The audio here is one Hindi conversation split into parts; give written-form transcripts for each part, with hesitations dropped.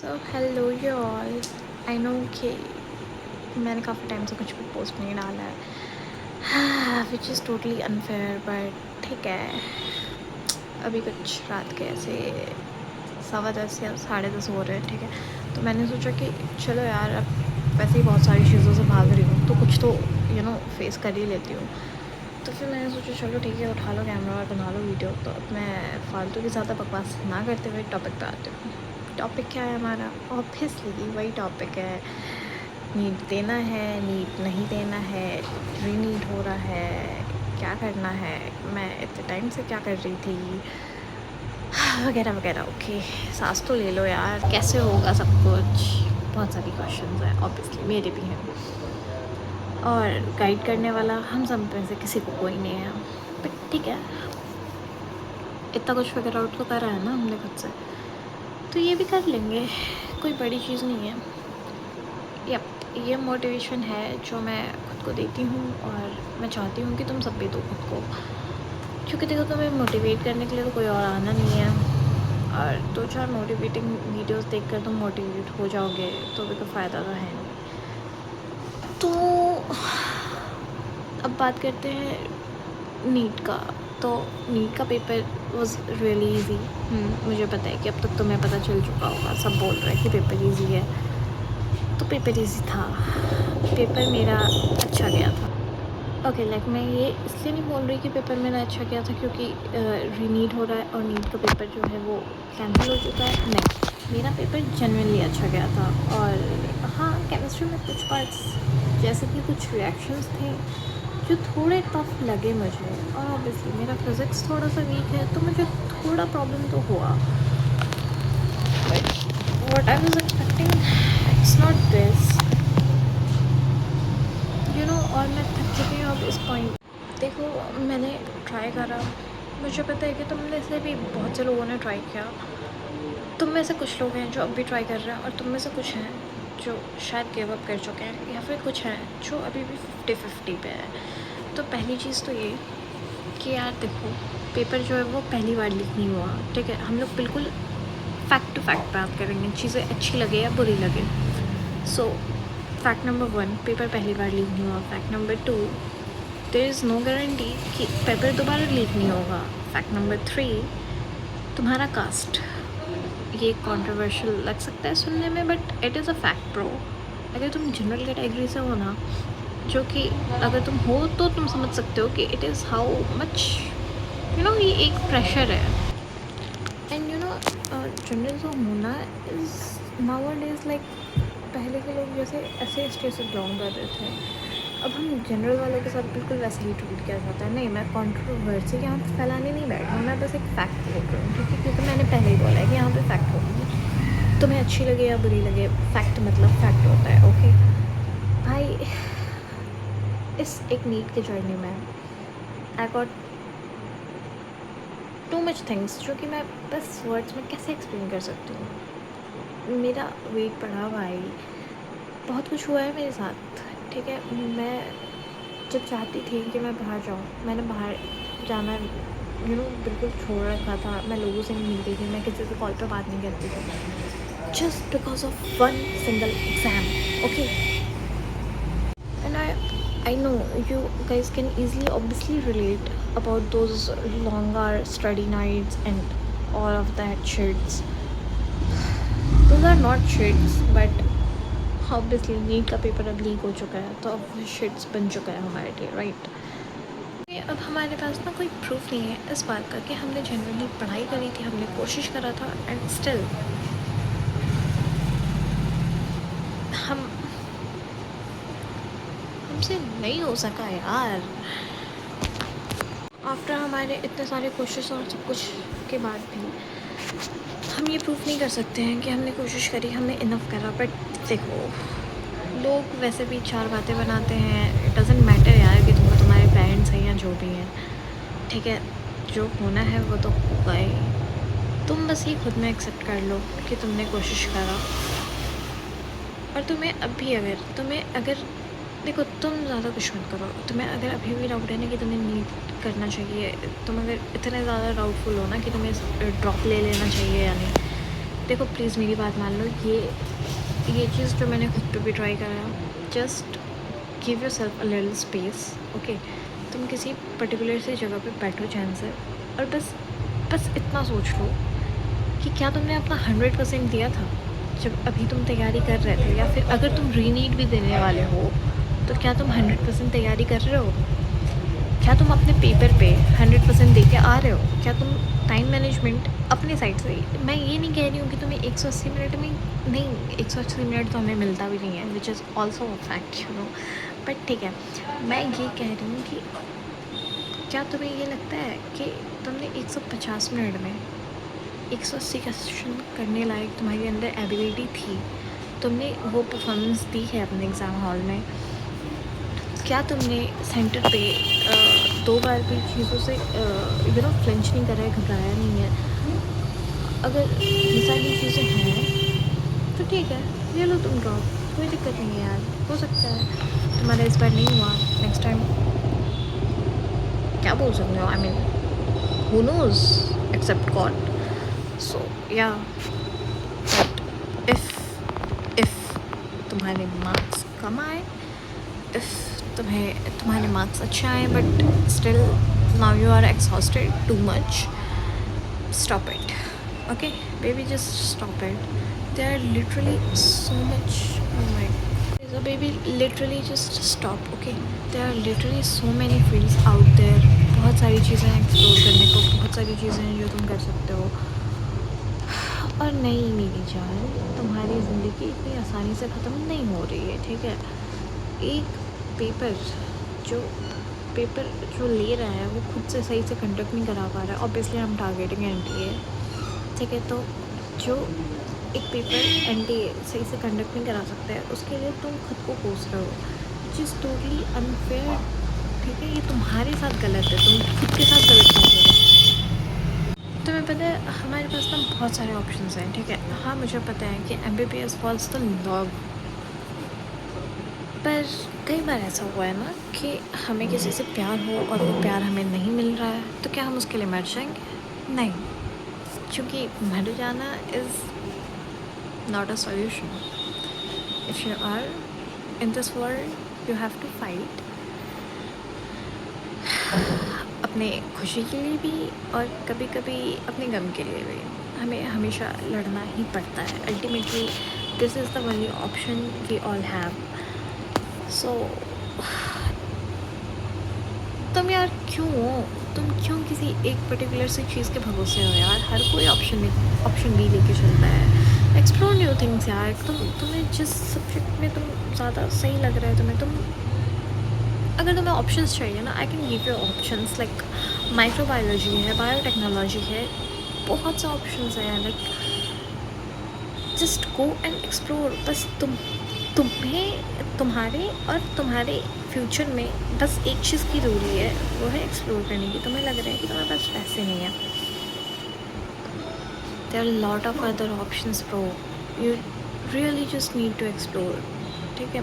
So hello you all. I know कि मैंने काफ़ी टाइम से कुछ भी पोस्ट नहीं डाला है which is totally unfair, but ठीक है। अभी कुछ रात के ऐसे 10:15 या 10:30 हो रहे हैं, ठीक है। तो मैंने सोचा कि चलो यार, अब वैसे ही बहुत सारी चीज़ों से भाग रही हूँ तो कुछ तो फेस कर ही लेती हूँ। तो फिर मैंने सोचा चलो ठीक है, उठा लो कैमरा और बना लो वीडियो। तो अब मैं फालतू की ज़्यादा बकवास ना करते हुए टॉपिक पे आती हूँ। टॉपिक क्या है हमारा? ऑब्वियसली वही टॉपिक है, नीट देना है, नीट नहीं देना है, रीनीट हो रहा है, क्या करना है, मैं इतने टाइम से क्या कर रही थी, वगैरह वगैरह। ओके, सांस तो ले लो यार, कैसे होगा सब कुछ। बहुत सारी क्वेश्चंस हैं, ऑब्वियसली मेरे भी हैं, और गाइड करने वाला हम सब में से किसी को कोई नहीं है। बट ठीक है, इतना कुछ फिगर आउट तो करा है ना हमने खुद से, तो ये भी कर लेंगे, कोई बड़ी चीज़ नहीं है। यप, ये मोटिवेशन है जो मैं खुद को देती हूँ, और मैं चाहती हूँ कि तुम सब भी दो खुद को, क्योंकि देखो तुम्हें मोटिवेट करने के लिए तो कोई और आना नहीं है, और 2-4 मोटिवेटिंग वीडियोस देखकर तुम मोटिवेट हो जाओगे तो भी कोई फ़ायदा तो है नहीं। तो अब बात करते हैं नीट का। तो नीट का पेपर वॉज रियली ईजी। मुझे पता है कि अब तक तुम्हें पता चल चुका होगा, सब बोल रहे हैं कि पेपर ईजी है, तो पेपर ईजी था। पेपर मेरा अच्छा गया था। ओके, लाइक मैं ये इसलिए नहीं बोल रही कि पेपर मेरा अच्छा गया था क्योंकि रीनीट हो रहा है और नीट का पेपर जो है वो कैंसिल हो चुका है। नहीं, मेरा पेपर जेन्युइनली अच्छा गया था। और हाँ, केमिस्ट्री में कुछ पार्ट्स जैसे कि कुछ रिएक्शंस थे जो थोड़े टफ लगे मुझे, और ऑब्वियसली मेरा फिज़िक्स थोड़ा सा वीक है तो मुझे थोड़ा प्रॉब्लम तो हुआ। But what I was expecting, it's not this, और मैं थक चुकी हूँ अब इस पॉइंट। देखो, मैंने ट्राई करा, मुझे पता है कि तुम में से भी बहुत से लोगों ने ट्राई किया। तुम में से कुछ लोग हैं जो अब भी ट्राई कर रहे हैं, और तुम में से कुछ हैं जो शायद गिव अप कर चुके हैं, या फिर कुछ हैं जो अभी भी 50-50 पे है। तो पहली चीज़ तो ये कि यार देखो, पेपर जो है वो पहली बार लीक नहीं हुआ, ठीक है। हम लोग बिल्कुल फैक्ट टू फैक्ट बात करेंगे, चीज़ें अच्छी लगे या बुरी लगे। सो फैक्ट नंबर 1, पेपर पहली बार लीक नहीं हुआ। Fact number 2, there is no guarantee कि पेपर दोबारा लीक नहीं होगा। फैक्ट नंबर 3, तुम्हारा कास्ट। ये कंट्रोवर्शियल लग सकता है सुनने में, but it is a fact bro. अगर तुम जनरल कैटेगरी से हो ना, जो कि अगर तुम हो तो तुम समझ सकते हो कि इट इज़ हाउ मच ये एक प्रेशर है। एंड जनरल जो होना इज़ नाउ डेज लाइक, पहले के लोग जैसे ऐसे स्टेज से बिलोंग कर रहे थे, अब हम जनरल वालों के साथ बिल्कुल वैसे ही ट्रीट किया जाता है। नहीं, मैं कंट्रोवर्सी यहाँ पे फैलाने नहीं बैठ रही हूँ, मैं बस एक फ़ैक्ट बोल रही हूँ, ठीक है। क्योंकि मैंने पहले ही बोला है कि यहाँ पे फैक्ट होगी, तुम्हें अच्छी लगे या बुरी लगे, फैक्ट मतलब फैक्ट होता है। ओके भाई, इस एक नीट के जर्नी में I got too much things जो कि मैं बस वर्ड्स में कैसे एक्सप्लेन कर सकती हूँ। मेरा वेट बढ़ा भाई, बहुत कुछ हुआ है मेरे साथ, ठीक है। मैं जब चाहती थी कि मैं बाहर जाऊँ, मैंने बाहर जाना बिल्कुल छोड़ रखा था। मैं लोगों से नहीं मिलती थी, मैं किसी से कॉल पे बात नहीं करती थी, just because of one single exam. Okay, and I know you guys can easily obviously relate about those longer study nights and all of that shits. Those are not shits, but obviously NEET का पेपर अब लीक हो चुका है तो अब shits बन चुका है हमारे लिए, राइट। अब हमारे पास ना कोई प्रूफ नहीं है इस बात का कि हमने जनरली पढ़ाई करी थी, हमने कोशिश करा था, एंड स्टिल हम हमसे नहीं हो सका यार। आफ्टर हमारे इतने सारे कोशिश और सब कुछ के बाद भी हम ये प्रूफ नहीं कर सकते हैं कि हमने कोशिश करी, हमने इनफ करा। बट देखो, लोग वैसे भी 4 बातें बनाते हैं, इट डज़न्ट मैटर यार कि तुम तुम्हारे पेरेंट्स हैं या जो भी हैं, ठीक है। जो होना है वो तो होगा ही। तुम बस ये खुद में एक्सेप्ट कर लो कि तुमने कोशिश करा, और तुम्हें अगर देखो, तुम ज़्यादा कुछ मत करो। तुम्हें अगर अभी भी डाउट है ना कि तुम्हें नीट करना चाहिए, तुम अगर इतने ज़्यादा डाउटफुल हो ना कि तुम्हें ड्रॉप ले लेना चाहिए या नहीं, देखो प्लीज़ मेरी बात मान लो, ये चीज़ जो मैंने खुद पे भी ट्राई करा, just give your self a little space, okay. तुम किसी पर्टिकुलर सी जगह पे बैठो चैन से, और बस इतना सोच लो कि क्या तुमने अपना 100% दिया था जब अभी तुम तैयारी कर रहे थे, या फिर अगर तुम रीनीट भी देने वाले हो तो क्या तुम 100% तैयारी कर रहे हो? क्या तुम अपने पेपर पे 100% दे के आ रहे हो? क्या तुम टाइम मैनेजमेंट अपने साइड से, मैं ये नहीं कह रही हूँ कि तुम्हें 180 मिनट में, नहीं 180 मिनट तो हमें मिलता भी नहीं है, which is also a fact, you know, but ठीक है, मैं ये कह रही हूँ कि क्या तुम्हें ये लगता है कि तुमने 150 मिनट में 180 क्वेश्चन करने लायक तुम्हारे अंदर एबिलिटी थी, तुमने वो परफॉर्मेंस दी है अपने एग्ज़ाम हॉल में? क्या तुमने सेंटर पे 2 बार भी चीज़ों से फ्लिंच नहीं करा है, घबराया नहीं है? अगर ये सारी चीज़ें हैं तो ठीक है, ले लो तुम ड्रॉप, कोई दिक्कत नहीं है यार, हो सकता है तुम्हारा इस बार नहीं हुआ, नेक्स्ट टाइम क्या बोल सकते हो, I mean who knows except God. So yeah, but if तुम्हारे मार्क्स कम आए, इफ़ तुम्हारे मार्क्स अच्छे आए but still now you are exhausted too much, stop it, okay baby, just stop it. There are literally so much, oh my, so baby literally just stop, okay? There are literally so many fields out there, बहुत सारी चीज़ें एक्सप्लोर करने को, बहुत सारी चीज़ें हैं जो तुम कर सकते हो। और नहीं मेरी जान, तुम्हारी ज़िंदगी इतनी आसानी से ख़त्म नहीं हो रही है, ठीक है? एक पेपर जो ले रहा है वो खुद से सही से कंडक्ट नहीं करा पा रहा है, obviously I am targeting NTA, ठीक है? तो जो एक पेपर एनटीए सही से कंडक्ट नहीं करा सकता है, उसके लिए तुम खुद को कोस रहे हो, विच इज़ टोटली अनफेयर, ठीक है? ये तुम्हारे साथ गलत है, तुम खुद के साथ गलत कर रहे हो। तुम्हें पता है हमारे पास ना बहुत सारे ऑप्शंस हैं, ठीक है? हाँ मुझे पता है कि MBBS वॉज द लॉग, पर कई बार ऐसा हुआ है ना कि हमें किसी से प्यार हो और वो प्यार हमें नहीं मिल रहा है, तो क्या हम उसके लिए मर जाएंगे? नहीं, क्योंकि मर जाना is not a solution. If you are in this world you have to fight, अपने खुशी के लिए भी और कभी कभी अपने गम के लिए भी, हमें हमेशा लड़ना ही पड़ता है। Ultimately this is the only option we all have. So तुम यार तुम क्यों किसी एक पर्टिकुलर सी चीज़ के भरोसे हो यार? हर कोई ऑप्शन बी लेके चलता है। एक्सप्लोर न्यू थिंग्स यार। तुम्हें जिस सब्जेक्ट में तुम ज़्यादा सही लग रहा है अगर तुम्हें ऑप्शंस चाहिए ना, I can give you options, like microbiology है, बायोटेक्नोलॉजी है, बहुत से ऑप्शंस हैं, like just go and explore. बस तुम्हारे फ्यूचर में बस एक चीज़ की ज़रूरी है, वो है एक्सप्लोर करने की। तुम्हें लग रहा है कि तुम्हारे पास पैसे नहीं है, there are lot of other options bro, you really just need to explore, ठीक है?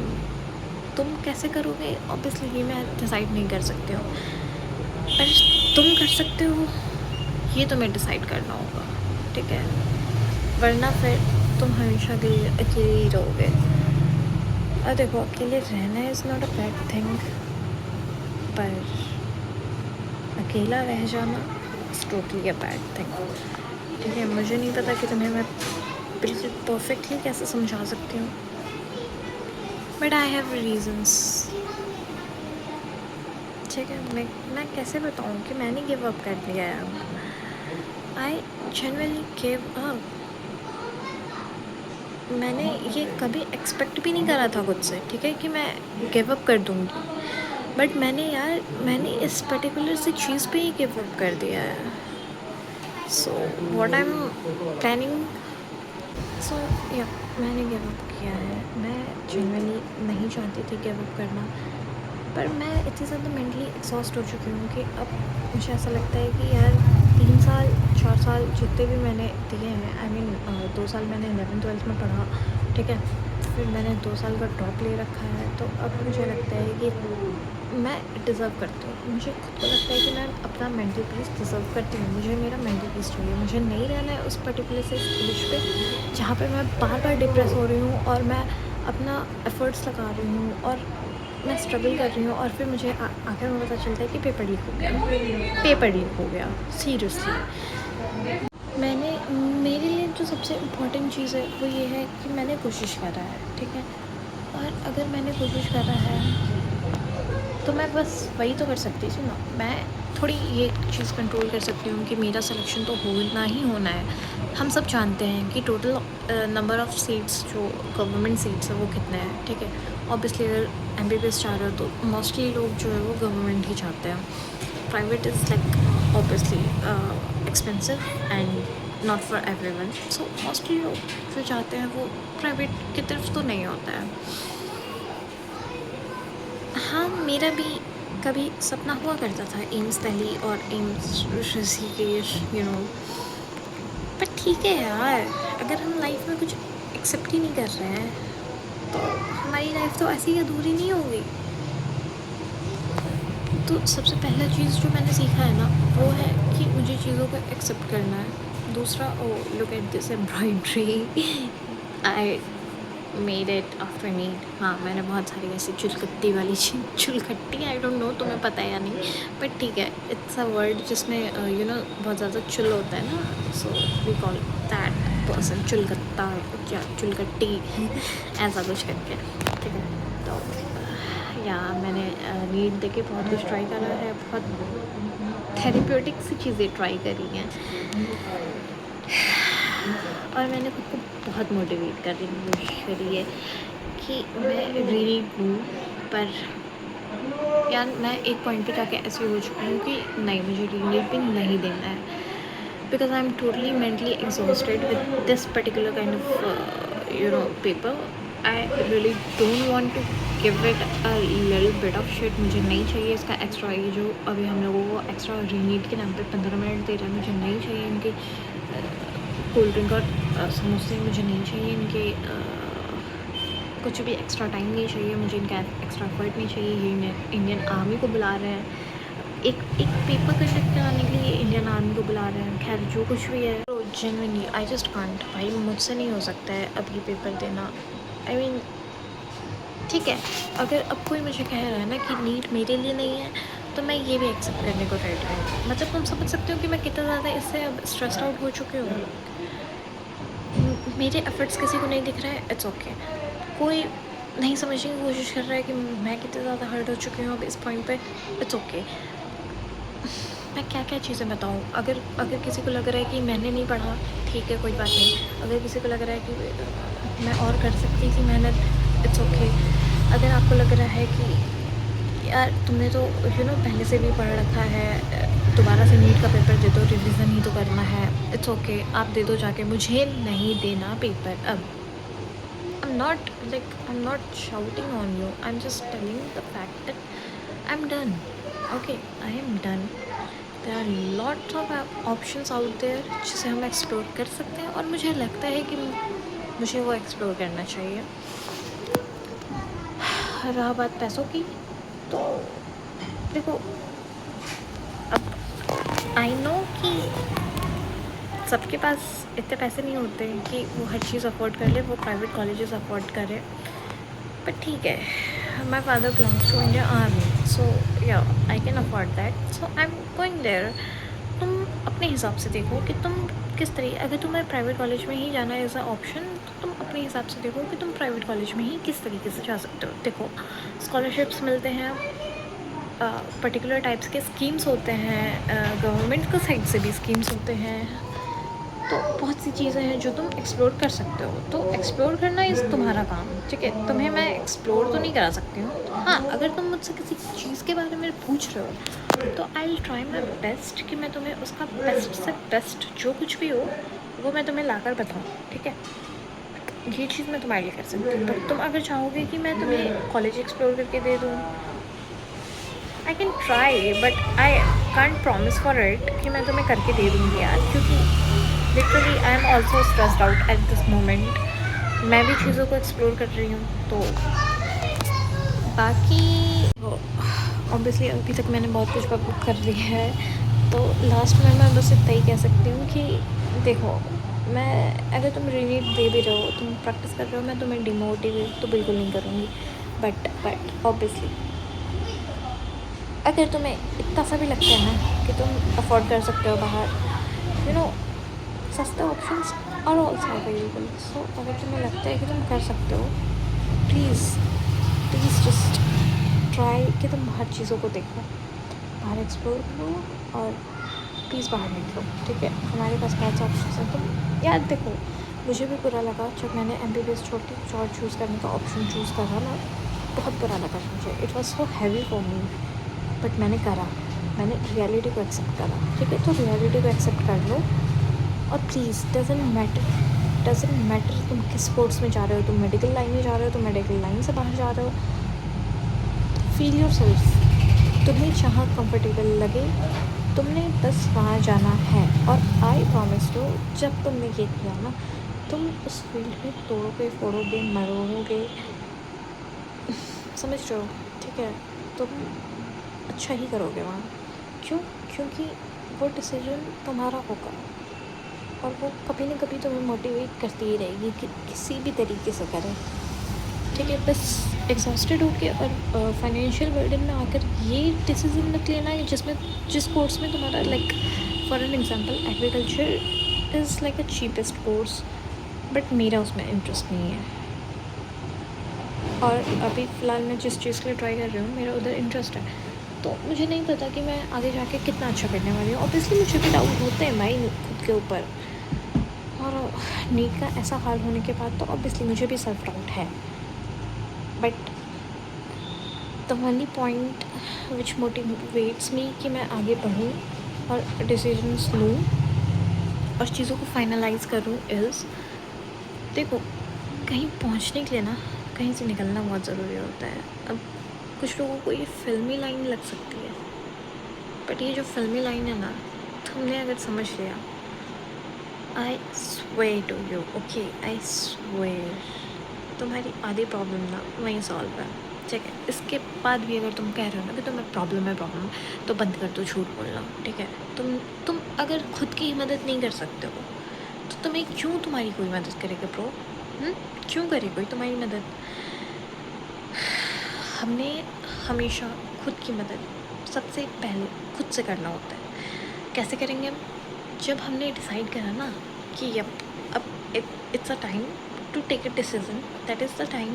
तुम कैसे करोगे ऑब्वियसली ये मैं डिसाइड नहीं कर सकती हूँ, पर तुम कर सकते हो ये तुम्हें डिसाइड करना होगा, ठीक है? वरना फिर तुम हमेशा के लिए अकेले ही रहोगे। और देखो अकेले रहना is not a bad thing, पर अकेला रह जाना is totally a bad thing, ठीक है? मुझे नहीं पता कि तुम्हें मैं बिल्कुल परफेक्टली कैसे समझा सकती हूँ, बट आई हैव रीजंस, ठीक है? मैं कैसे बताऊँ कि मैंने गिव अप कर दिया है अब। I genuinely give up. मैंने ये कभी एक्सपेक्ट भी नहीं करा था खुद से, ठीक है, कि मैं गिव अप कर दूँगी, बट मैंने इस पर्टिकुलर सी चीज़ पे ही गिव अप कर दिया है। So what I am planning, so yeah मैंने गिव अप किया है। मैं जेन्युइनली नहीं चाहती थी गिव अप करना, पर मैं इतनी ज़्यादा मेंटली एग्जॉस्ट हो चुकी हूँ कि अब मुझे ऐसा लगता है कि यार 3 साल 4 साल जितने भी मैंने दिए हैं, आई मीन 2 साल मैंने 11th 12th में पढ़ा, ठीक है? फिर मैंने 2 साल का ड्रॉप ले रखा है, तो अब मुझे लगता है कि मैं डिज़र्व करती हूँ। मुझे खुद को लगता है कि मैं अपना मेंटल पीस डिज़र्व करती हूँ। मुझे मेरा मेंटल पीस चाहिए। मुझे नहीं रहना है उस पर्टिकुलर से स्टेज पे जहाँ पे मैं बार-बार डिप्रेस हो रही हूँ और मैं अपना एफ़र्ट्स लगा रही हूँ और मैं स्ट्रगल कर रही हूँ और फिर मुझे आखिर में पता चलता है कि पेपर लीक हो गया। पेपर लीक हो गया, सीरियसली। मैंने मेरे लिए जो सबसे इम्पोर्टेंट चीज़ है वो ये है कि मैंने कोशिश करा है, ठीक है। और अगर मैंने कोशिश करा है तो मैं बस वही तो कर सकती थी ना। मैं थोड़ी ये चीज़ कंट्रोल कर सकती हूँ कि मेरा सिलेक्शन तो होना ही होना है। हम सब जानते हैं कि टोटल नंबर ऑफ़ सीट्स जो गवर्नमेंट सीट्स है वो कितने हैं, ठीक है। ऑब्वियसली अगर MBBS चाह रहे हो तो मोस्टली लोग जो है वो गवर्नमेंट ही चाहते हैं। Private is like obviously expensive and not for everyone, so mostly लोग जो चाहते हैं वो प्राइवेट की तरफ तो नहीं होता है। हाँ, मेरा भी कभी सपना हुआ करता था एम्स दिल्ली और एम्स ऋषिकेश, पर ठीक है यार, अगर हम लाइफ में कुछ एक्सेप्ट ही नहीं कर रहे हैं तो हमारी लाइफ तो ऐसी ही अधूरी नहीं होगी। तो सबसे पहला चीज़ जो मैंने सीखा है ना वो है कि मुझे चीज़ों को एक्सेप्ट करना है। दूसरा, look at this embroidery, I made it after need. हाँ, मैंने बहुत सारी ऐसी चुलकत्ती वाली चुलकट्टी, आई डोंट नो तुम्हें पता है या नहीं, बट ठीक है, इट्स अ वर्ड जिसमें बहुत ज़्यादा चुल होता है ना, so we call that person चुलकत्ता या चुलकट्टी ऐसा कुछ करके, ठीक है। तो या मैंने नीट देके बहुत कुछ ट्राई करा है, बहुत थेरेप्यूटिक सी चीज़ें ट्राई करी हैं और मैंने खुद को बहुत मोटिवेट करने की कोशिश करी है कि मैं रीड लूँ। पर यार मैं एक पॉइंट पे जाके ऐसी हो चुकी हूँ कि नहीं, मुझे रीड भी नहीं देना है, because I am totally mentally exhausted with this particular kind of paper. I really don't want to give it a little bit of shit. मुझे नहीं चाहिए इसका एक्स्ट्रा, ये जो अभी हम लोगों को एक्स्ट्रा रीनीड के नाम पे 15 मिनट दे रहा है, मुझे नहीं चाहिए इनके कोल्ड ड्रिंक और समोसे, मुझे नहीं चाहिए इनके कुछ भी एक्स्ट्रा टाइम नहीं चाहिए, मुझे इनका एक्स्ट्रा एफर्ट नहीं चाहिए। ये इंडियन आर्मी को बुला रहे हैं, एक पेपर कंडक्ट कराने के लिए इंडियन आर्मी को बुला रहे हैं। खैर जो कुछ भी है, तो जेन्युइनली आई जस्ट कांट, भाई मुझसे नहीं हो सकता है अभी पेपर देना। आई मीन ठीक है, अगर अब कोई मुझे कह रहा है ना कि नीट मेरे लिए नहीं है तो मैं ये भी एक्सेप्ट करने को रेडी हूँ। मतलब तुम समझ सकते हो कि मैं कितना ज़्यादा इससे अब स्ट्रेस्ड आउट हो चुकी हूँ। मेरे एफर्ट्स किसी को नहीं दिख रहा है, इट्स ओके। कोई नहीं समझने की कोशिश कर रहा है कि मैं कितनी ज़्यादा हर्ट हो चुकी हूँ अब इस पॉइंट पे, इट्स ओके। मैं क्या क्या चीज़ें बताऊँ। अगर किसी को लग रहा है कि मैंने नहीं पढ़ा, ठीक है, कोई बात नहीं। अगर किसी को लग रहा है कि मैं और कर सकती थी मेहनत, इट्स ओके। अगर आपको लग रहा है कि यार तुमने तो पहले से भी पढ़ रखा है, दोबारा से नीट का पेपर दे दो, रिवीजन ही तो करना है, इट्स ओके, आप दे दो जाके, मुझे नहीं देना पेपर अब। I'm not shouting on you, I'm just telling the fact that I'm done. Okay, I am done. There are lots of options out there जिसे हम एक्सप्लोर कर सकते हैं और मुझे लगता है कि मुझे वो एक्सप्लोर करना चाहिए। रहा बात पैसों की, तो देखो अब आई नो कि सबके पास इतने पैसे नहीं होते कि वो हर चीज़ अफोर्ड कर ले, वो प्राइवेट कॉलेजेस अफोर्ड करे, बट ठीक है, my father belongs to Indian Army, so yeah I can afford that, so I am going there. तुम अपने हिसाब से देखो कि तुम किस तरीके, अगर तुम्हें प्राइवेट कॉलेज में ही जाना एज अ ऑप्शन, तो तुम अपने हिसाब से देखो कि तुम प्राइवेट कॉलेज में ही किस तरीके से जा सकते हो। देखो, स्कॉलरशिप्स मिलते हैं, पर्टिकुलर टाइप्स के स्कीम्स होते हैं, गवर्नमेंट के साइड से भी स्कीम्स होते हैं, तो बहुत सी चीज़ें हैं जो तुम एक्सप्लोर कर सकते हो। तो एक्सप्लोर करना इज़ तुम्हारा काम, ठीक है। तुम्हें मैं एक्सप्लोर तो नहीं करा सकती हूँ। हाँ, अगर तुम मुझसे किसी चीज़ के बारे में पूछ रहे हो तो I will try my best कि मैं तुम्हें उसका बेस्ट से बेस्ट जो कुछ भी हो वो मैं तुम्हें ला कर बताऊँ, ठीक है। ये चीज़ मैं तुम्हारे लिए कर सकती हूँ, बट तुम अगर चाहोगे कि मैं तुम्हें कॉलेज एक्सप्लोर करके दे दूँ, I can try, but I can't promise for it कि मैं तुम्हें करके दे दूँगी यार, क्योंकि literally I am also stressed out at this moment. मैं भी चीज़ों को एक्सप्लोर कर रही हूँ। तो बाकी ऑब्वियसली अभी तक मैंने बहुत कुछ पब्लिक कर लिया है, तो लास्ट में मैं बस इतना ही कह सकती हूँ कि देखो, मैं अगर तुम रीड दे भी रहे हो, तुम प्रैक्टिस कर रहे हो, मैं तुम्हें डिमोटिवेट तो बिल्कुल नहीं करूँगी, बट ऑब्वियसली अगर तुम्हें इतना सा भी लगता है ना कि तुम अफोर्ड कर सकते हो बाहर, यू नो, सस्ते ऑप्शंस आर ऑल्सो अवेलेबल। सो अगर तुम्हें लगता है कि तुम कर सकते हो, प्लीज़ प्लीज़ जस्ट ट्राई कि तुम हर चीज़ों को देखो, बाहर एक्सप्लोर करो और प्लीज़ बाहर निकलो, ठीक है। हमारे पास बहुत से ऑप्शन हैं। तुम यार देखो, मुझे भी बुरा लगा जब मैंने MBBS छोड़ के कुछ और चूज़ करने का ऑप्शन चूज़ करा ना, बहुत बुरा लगा मुझे। It was so heavy for me, but मैंने करा, मैंने रियलिटी को एक्सेप्ट करा, ठीक है। तो रियलिटी को एक्सेप्ट कर लो और प्लीज़ डजेंट मैटर तुम किस स्पोर्ट्स में जा रहे हो, तुम मेडिकल लाइन में जा रहे हो, तुम मेडिकल लाइन से बाहर जा रहे हो, फील योर सेल्फ, तुम्हें जहाँ कंफर्टेबल लगे तुमने बस वहाँ जाना है। और आई प्रॉमिस यू, जब तुमने ये किया ना, तुम उस फील्ड में तोड़ोगे फोड़ोगे मरोगे, समझ रहे हो, ठीक है। तुम अच्छा ही करोगे वहाँ। क्यों? क्योंकि वो डिसीजन तुम्हारा होगा और वो कभी ना कभी तुम्हें मोटिवेट करती ही रहेगी कि किसी भी तरीके से करें, ठीक है। बस एग्जॉस्टेड होके और फाइनेंशियल बर्डन में आकर ये डिसीजन मत लेना है जिस कोर्स में तुम्हारा, like for an example agriculture is like a cheapest course, but मेरा उसमें इंटरेस्ट नहीं है। और अभी फ़िलहाल मैं जिस चीज़ के लिए ट्राई कर रही हूँ, मेरा उधर इंटरेस्ट है, तो मुझे नहीं पता कि मैं आगे जाके कितना अच्छा करने वाली हूँ। ऑब्वियसली मुझे भी डाउट होते हैं भाई खुद के ऊपर, और नीट का ऐसा हाल होने के बाद तो ऑब्वियसली मुझे भी सेल्फ डाउट है, but the only point which motivates me कि मैं आगे बढ़ूँ और डिसीजंस लूँ और चीज़ों को फाइनलाइज करूँ इज़, देखो, कहीं पहुँचने के लिए ना कहीं से निकलना बहुत ज़रूरी होता है। अब कुछ लोगों को ये फिल्मी लाइन लग सकती है, बट ये जो फिल्मी लाइन है ना, तुमने अगर समझ लिया, I swear to you, okay, I swear, तुम्हारी आधी प्रॉब्लम ना वहीं सॉल्व है, ठीक है। इसके बाद भी अगर तुम कह रहे हो ना कि तुम्हें प्रॉब्लम है, तो बंद कर दो झूठ बोलना, ठीक है। तुम अगर खुद की ही मदद नहीं कर सकते हो, तो तुम्हें क्यों तुम्हारी कोई मदद करेगा ब्रो? क्यों करे कोई तुम्हारी मदद? हमने हमेशा खुद की मदद सबसे पहले खुद से करना होता है। कैसे करेंगे हम? जब हमने डिसाइड करा ना कि अब it's a time to take a decision, that is the time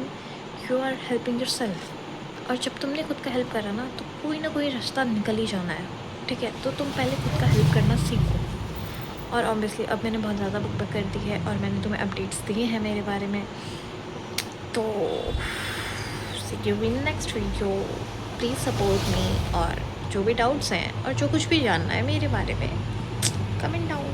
you are helping yourself. और जब तुमने खुद का हेल्प करा ना, तो कोई ना कोई रास्ता निकल ही जाना है, ठीक है। तो तुम पहले खुद का हेल्प करना सीखो। और ऑब्वियसली अब मैंने बहुत ज़्यादा बुक कर दी है और मैंने तुम्हें अपडेट्स दिए हैं मेरे बारे में, तो see you in next video. Please support me, और जो भी डाउट्स हैं और जो कुछ भी जानना है मेरे बारे में, कमेंट डाउन।